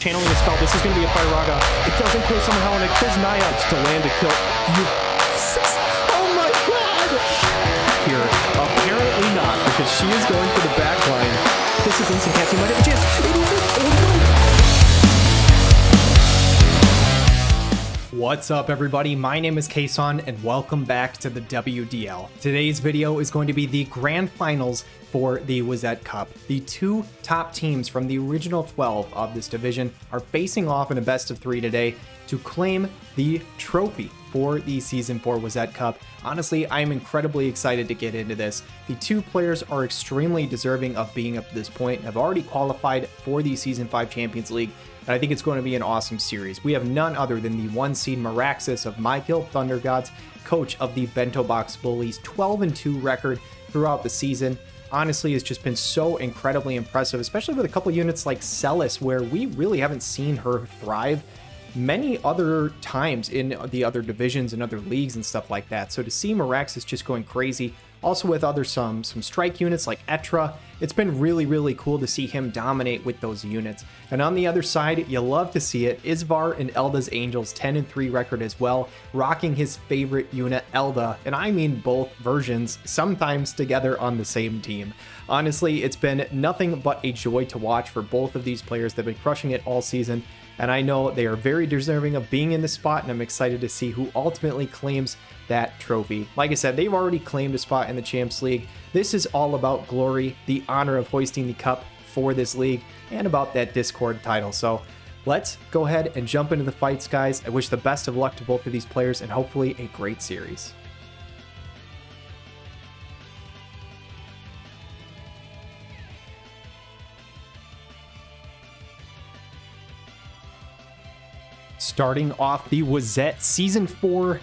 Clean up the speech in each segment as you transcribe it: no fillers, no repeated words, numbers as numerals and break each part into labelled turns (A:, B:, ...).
A: channeling a spell. This is going to be a Fire Raga. It doesn't kill somehow, and it kills Naya to land a kill. Oh my god! Here, apparently not, because she is going for the back line. This is instant cast. He might have a chance. It is it. Oh no! What's up, everybody? My name is Kason, and welcome back to the WDL. Today's video is going to be the grand finals for the Wezette Cup. The two top teams from the original 12 of this division are facing off in a best of 3 today to claim the trophy for the Season 4 Wezette Cup. Honestly, I am incredibly excited to get into this. The two players are extremely deserving of being up to this point and have already qualified for the Season 5 Champions League, and I think it's going to be an awesome series. We have none other than the 1 seed Meraxis of My Kill Thunder Gods, coach of the Bento Box Bullies, 12-2 record throughout the season. Honestly, it's just been so incredibly impressive, especially with a couple units like Celis, where we really haven't seen her thrive many other times in the other divisions and other leagues and stuff like that. So to see Meraxis just going crazy, also with some strike units like Etra, it's been really cool to see him dominate with those units. And on the other side, you love to see it, Isvar and Elda's Angels 10-3 record as well, rocking his favorite unit, Elda, and I mean both versions, sometimes together on the same team. Honestly, it's been nothing but a joy to watch for both of these players. They've been crushing it all season, and I know they are very deserving of being in this spot, and I'm excited to see who ultimately claims that trophy. Like I said, they've already claimed a spot in the Champs League. This is all about glory, the honor of hoisting the cup for this league, and about that Discord title. So let's go ahead and jump into the fights, guys. I wish the best of luck to both of these players and hopefully a great series. Starting off the Wezette Season 4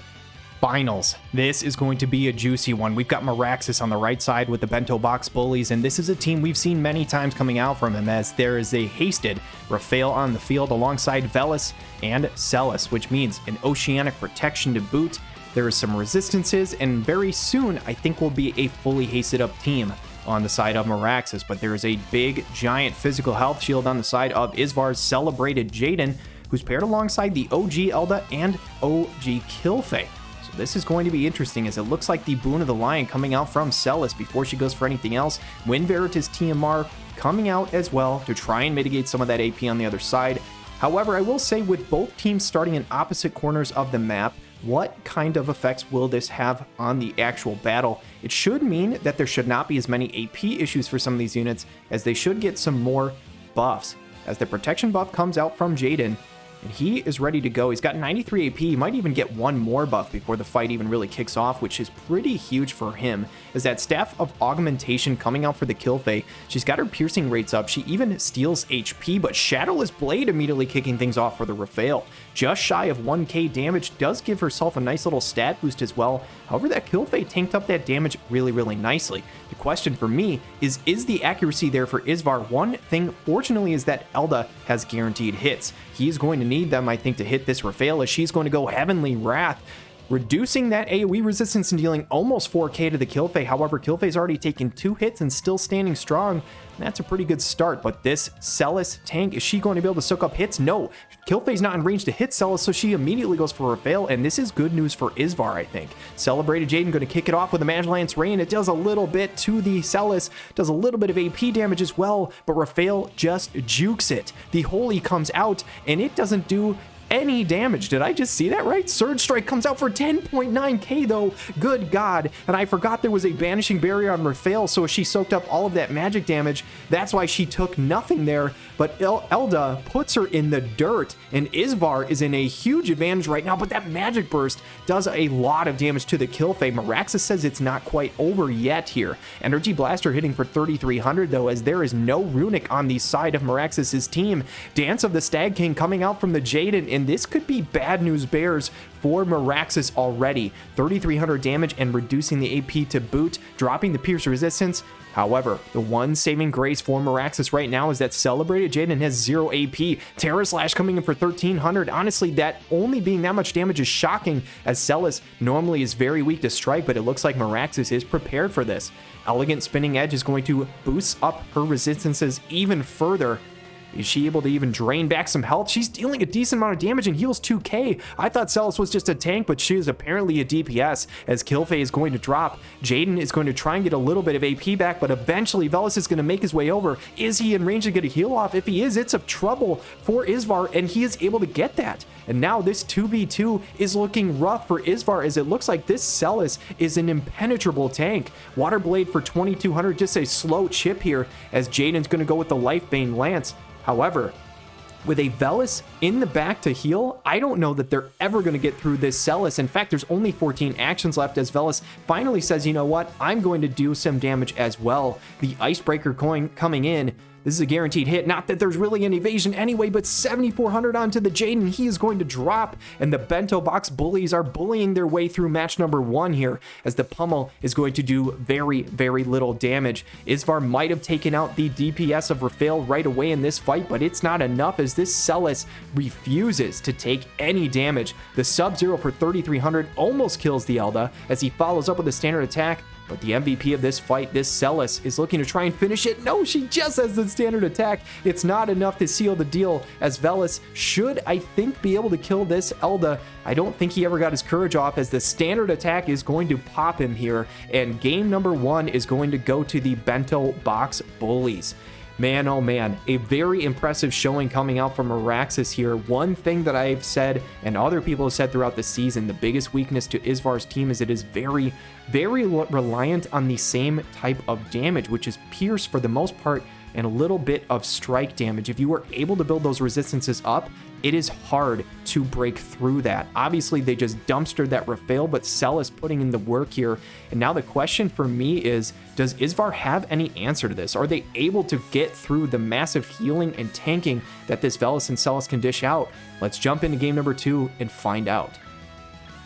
A: Finals. This is going to be a juicy one. We've got Meraxis on the right side with the Bento Box Bullies, and this is a team we've seen many times coming out from him, as there is a hasted Raphael on the field alongside Velis and Celis, which means an Oceanic Protection to boot. There is some resistances, and very soon I think will be a fully hasted up team on the side of Meraxis, but there is a big, giant physical health shield on the side of Isvar's Celebrated Jaden, who's paired alongside the OG Elda and OG Kilfei. So this is going to be interesting, as it looks like the Boon of the Lion coming out from Celis before she goes for anything else. Win Veritas TMR coming out as well to try and mitigate some of that AP on the other side. However, I will say, with both teams starting in opposite corners of the map, what kind of effects will this have on the actual battle? It should mean that there should not be as many AP issues for some of these units, as they should get some more buffs. As the protection buff comes out from Jaden, and he is ready to go. He's got 93 AP. He might even get one more buff before the fight even really kicks off, which is pretty huge for him. Is that Staff of Augmentation coming out for the Kilfei. She's got her piercing rates up. She even steals HP, but Shadowless Blade immediately kicking things off for the Raphael. Just shy of 1k damage, does give herself a nice little stat boost as well. However, that Kilfei tanked up that damage really nicely. The question for me is the accuracy there for Isvar? One thing, fortunately, is that Elda has guaranteed hits. He's going to need them, I think, to hit this Raphael, as she's going to go Heavenly Wrath, reducing that AoE resistance and dealing almost 4k to the Kilfei. However, Kilfei's already taken 2 hits and still standing strong. That's a pretty good start, but this Celis tank, is she going to be able to soak up hits? No. Kilfei's not in range to hit Celis, so she immediately goes for Raphael, and this is good news for Isvar, I think. Celebrated Jaden going to kick it off with a Magellant's Rain. It does a little bit to the Celis, does a little bit of AP damage as well, but Raphael just jukes it. The Holy comes out, and it doesn't do any damage. Did I just see that right? Surge Strike comes out for 10.9k though. Good God. And I forgot there was a Banishing Barrier on Raphael, so she soaked up all of that magic damage. That's why she took nothing there. But Elda puts her in the dirt, and Isvar is in a huge advantage right now, but that Magic Burst does a lot of damage to the Kilfei. Meraxis says it's not quite over yet here. Energy Blaster hitting for 3,300 though, as there is no Runic on the side of Meraxis' team. Dance of the Stag King coming out from the Jaden, and this could be bad news bears for Meraxis already. 3,300 damage and reducing the AP to boot, dropping the pierce resistance. However, the one saving grace for Meraxis right now is that Celebrated Jaden has 0 AP. Terra Slash coming in for 1,300. Honestly, that only being that much damage is shocking, as Celis normally is very weak to strike, but it looks like Meraxis is prepared for this. Elegant Spinning Edge is going to boost up her resistances even further. Is she able to even drain back some health? She's dealing a decent amount of damage and heals 2k. I thought Celis was just a tank, but she is apparently a DPS, as Killfay is going to drop. Jaden is going to try and get a little bit of AP back, but eventually Velis is going to make his way over. Is he in range to get a heal off? If he is, it's a trouble for Isvar, and he is able to get that. And now this 2v2 is looking rough for Isvar, as it looks like this Celis is an impenetrable tank. Water Blade for 2200, just a slow chip here, as Jaden's going to go with the Life Bane Lance. However, with a Velis in the back to heal, I don't know that they're ever going to get through this Celis. In fact, there's only 14 actions left, as Velis finally says, you know what, I'm going to do some damage as well. The Icebreaker coin coming in. This is a guaranteed hit. Not that there's really an evasion anyway, but 7,400 onto the Jaden. He is going to drop, and the Bento Box bullies are bullying their way through match number 1 here, as the Pummel is going to do very, very little damage. Isvar might have taken out the DPS of Rafael right away in this fight, but it's not enough, as this Celis refuses to take any damage. The Sub-Zero for 3,300 almost kills the Elda, as he follows up with a standard attack. But the MVP of this fight, this Celis, is looking to try and finish it. No, she just has the standard attack. It's not enough to seal the deal, as Velis should, I think, be able to kill this Elda. I don't think he ever got his courage off, as the standard attack is going to pop him here. And game number 1 is going to go to the Bento Box bullies. Man, oh man, a very impressive showing coming out from Araxis here. One thing that I've said, and other people have said throughout the season, the biggest weakness to Isvar's team is it is very, very reliant on the same type of damage, which is Pierce for the most part, and a little bit of strike damage. If you were able to build those resistances up, it is hard to break through that. Obviously, they just dumpstered that Rafael, but Celis putting in the work here. And now the question for me is, does Isvar have any answer to this? Are they able to get through the massive healing and tanking that this Velis and Celis can dish out? Let's jump into game number 2 and find out.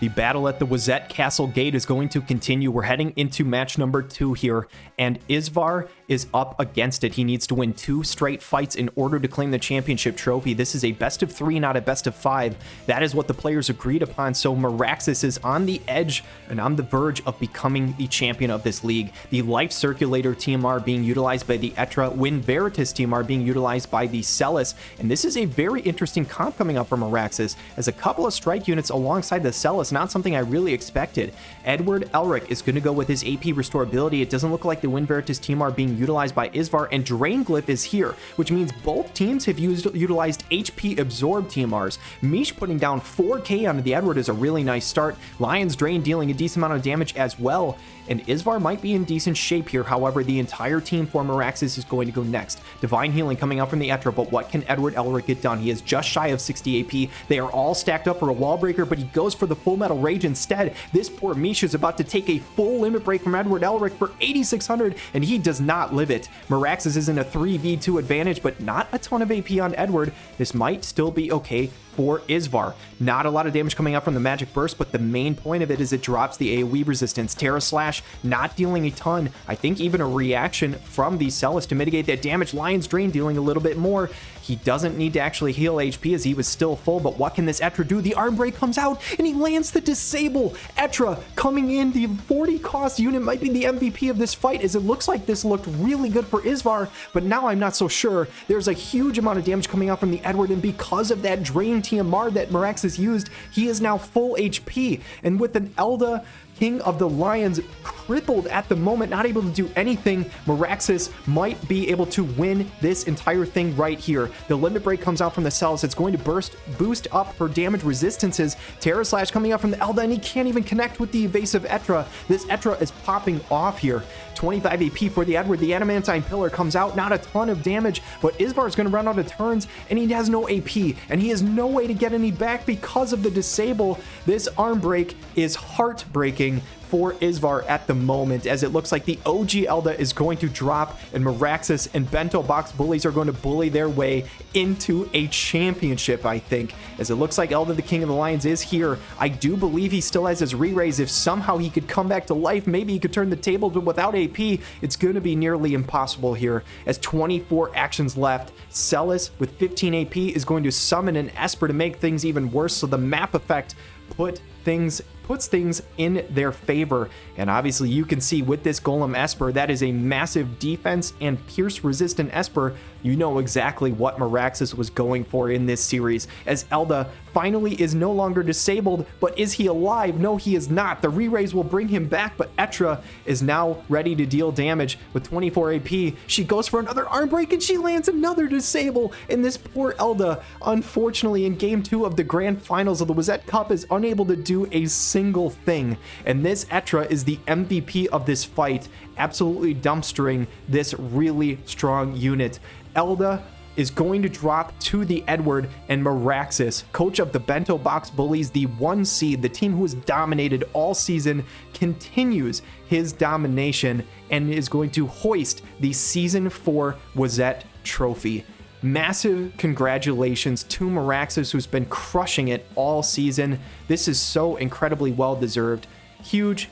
A: The battle at the Wezette Castle Gate is going to continue. We're heading into match number 2 here, and Isvar is up against it. He needs to win 2 straight fights in order to claim the championship trophy. This is a best of 3, not a best of 5. That is what the players agreed upon, so Meraxis is on the edge and on the verge of becoming the champion of this league. The Life Circulator TMR being utilized by the Etra, Win Veritas TMR being utilized by the Celis, and this is a very interesting comp coming up from Meraxis, as a couple of strike units alongside the Celis, not something I really expected. Edward Elric is going to go with his AP restorability. It doesn't look like the Win Veritas TMR being utilized by Isvar, and Drain Glyph is here, which means both teams have utilized HP absorbed TMRs. Mish putting down 4k onto the Edward is a really nice start. Lion's Drain dealing a decent amount of damage as well, and Isvar might be in decent shape here. However, the entire team for Meraxis is going to go next. Divine Healing coming out from the Etra, but what can Edward Elric get done? He is just shy of 60 AP. They are all stacked up for a wall breaker, but he goes for the Full Metal Rage instead. This poor Mish is about to take a full limit break from Edward Elric for 8,600, and he does not live it. Meraxis is in a 3v2 advantage, but not a ton of AP on Edward. This might still be okay for Isvar. Not a lot of damage coming out from the Magic Burst, but the main point of it is it drops the AoE resistance. Terra Slash not dealing a ton. I think even a reaction from the Celis to mitigate that damage. Lion's Drain dealing a little bit more. He doesn't need to actually heal HP, as he was still full, but what can this Etra do? The Arm Break comes out, and he lands the Disable. Etra coming in, the 40 cost unit might be the MVP of this fight, as it looks like this looked really good for Isvar, but now I'm not so sure. There's a huge amount of damage coming out from the Edward, and because of that Drain TMR that Meraxis used, he is now full HP, and with an Elda, King of the Lions, crippled at the moment, not able to do anything, Meraxis might be able to win this entire thing right here. The Limit Break comes out from the Cells. It's going to boost up her damage resistances. Terra Slash coming out from the Elda, and he can't even connect with the evasive Etra. This Etra is popping off here. 25 AP for the Edward. The Adamantine Pillar comes out, not a ton of damage, but Isvar is going to run out of turns, and he has no AP, and he has no way to get any back because of the Disable. This Arm Break is heartbreaking for Isvar at the moment, as it looks like the OG Elda is going to drop, and Meraxis and Bento Box bullies are going to bully their way into a championship, I think, as it looks like Elda, the King of the Lions, is here. I do believe he still has his re-raise. If somehow he could come back to life, maybe he could turn the table, but without AP, it's going to be nearly impossible here, as 24 actions left. Celis with 15 AP is going to summon an Esper to make things even worse, so the map effect put puts things in their favor. And obviously you can see with this Golem Esper, that is a massive defense and pierce resistant Esper. You know exactly what Meraxes was going for in this series, as Elda finally is no longer disabled, but is he alive? No, he is not. The re-raise will bring him back, but Etra is now ready to deal damage with 24 AP. She goes for another arm break and she lands another disable, and this poor Elda, unfortunately in game 2 of the grand finals of the Wezette Cup, is unable to do a single thing. And this Etra is the MVP of this fight, absolutely dumpstering this really strong unit. Elda is going to drop to the Edward, and Meraxes, coach of the Bento Box Bullies, the 1 seed, the team who has dominated all season, continues his domination and is going to hoist the Season 4 Wezette trophy. Massive congratulations to Meraxes, who's been crushing it all season. This is so incredibly well deserved. Huge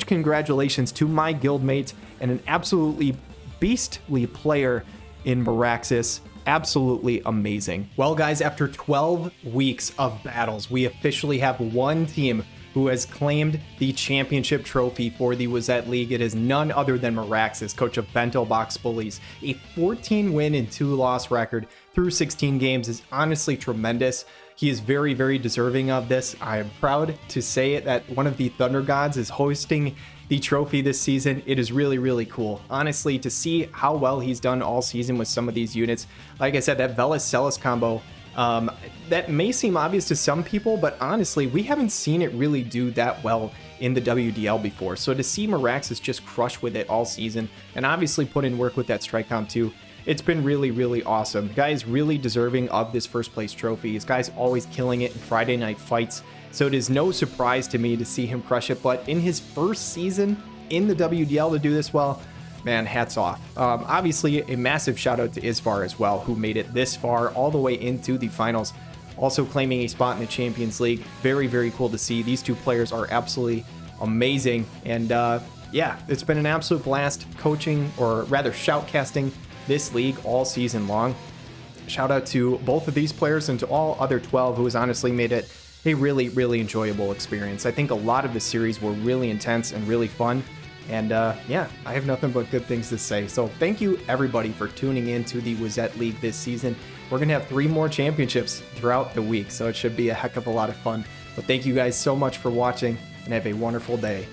A: congratulations to my guildmate and an absolutely beastly player in Meraxes. Absolutely amazing. Well, guys, after 12 weeks of battles, we officially have one team who has claimed the championship trophy for the Wezette League. It is none other than Meraxes, coach of Bento Box Bullies. A 14 win and 2 loss record through 16 games is honestly tremendous. He is very deserving of this. I am proud to say it that one of the Thunder Gods is hosting the trophy this season. It is really cool, honestly, to see how well he's done all season with some of these units. Like I said, that Velas Celis combo, that may seem obvious to some people, but honestly, we haven't seen it really do that well in the WDL before. So to see Meraxes just crush with it all season, and obviously put in work with that strike count too, it's been really awesome. The guy is really deserving of this first place trophy. This guy's always killing it in Friday night fights, so it is no surprise to me to see him crush it. But in his first season in the WDL to do this well, man, hats off. Obviously, a massive shout out to Isvar as well, who made it this far all the way into the finals, also claiming a spot in the Champions League. Very cool to see. These two players are absolutely amazing. And yeah, it's been an absolute blast coaching, or rather shoutcasting, this league all season long. Shout out to both of these players and to all other 12 who has honestly made it a really enjoyable experience. I think a lot of the series were really intense and really fun. And yeah, I have nothing but good things to say. So thank you everybody for tuning in to the Wezette League this season. We're going to have 3 more championships throughout the week, so it should be a heck of a lot of fun. But thank you guys so much for watching, and have a wonderful day.